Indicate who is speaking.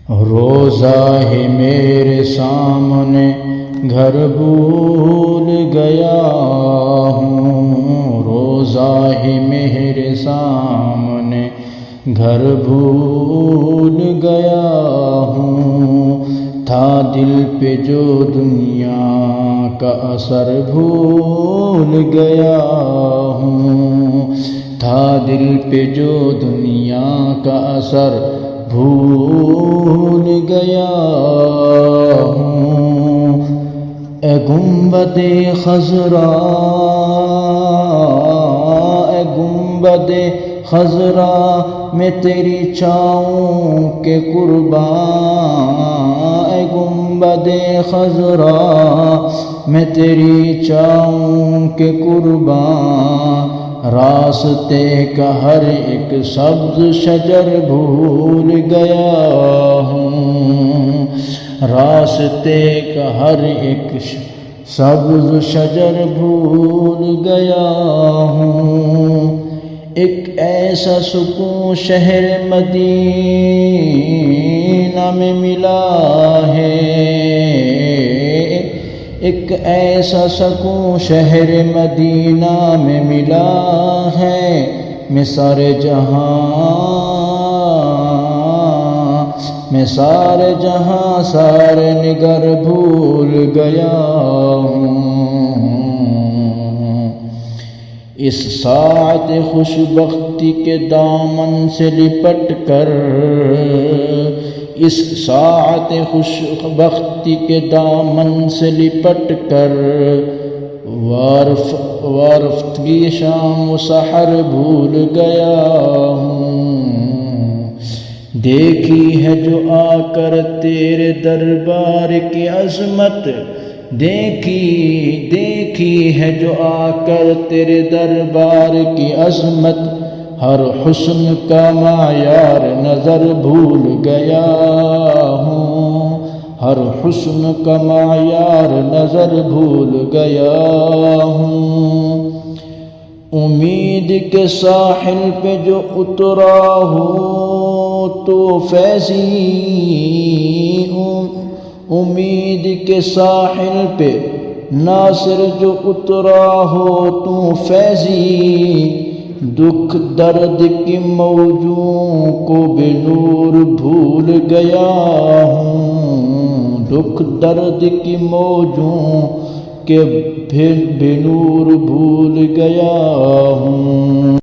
Speaker 1: روزہ ہے میرے سامنے گھر بھول گیا ہوں، روزہ ہے میرے سامنے گھر بھول گیا ہوں، تھا دل پہ جو دنیا کا اثر بھول گیا ہوں، تھا دل پہ جو دنیا کا اثر بھول گیا ہوں۔ اے گنبد خضرا، اے گنبد خضرا میں تیری چھاؤں کے قرباں، اے گنبد خضرا میں تیری چھاؤں کے قرباں، راستے کا ہر ایک سبز شجر بھول گیا ہوں، راستے کا ہر ایک سبز شجر بھول گیا ہوں۔ ایک ایسا سکون شہر مدینہ میں ملا ہے، ایک ایسا سکون شہر مدینہ میں ملا ہے، میں سارے جہاں سارے نگر بھول گیا ہوں۔ اس ساعت خوش بختی کے دامن سے لپٹ کر، اس ساعت خوش بختی کے دامن سے لپٹ کر، وارفتگی شام و سحر بھول گیا ہوں۔ دیکھی ہے جو آ کر تیرے دربار کی عظمت، دیکھی ہے جو آ کر تیرے دربار کی عظمت، ہر حسن کا معیار نظر بھول گیا ہوں، ہر حسن کا معیار نظر بھول گیا ہوں۔ امید کے ساحل پہ جو اترا ہو تو فیضی، امید کے ساحل پہ ناصر جو اترا ہو تو فیضی، دکھ درد کی موجوں کو بے نور بھول گیا ہوں، دکھ درد کی موجوں کے بے نور بھول گیا ہوں۔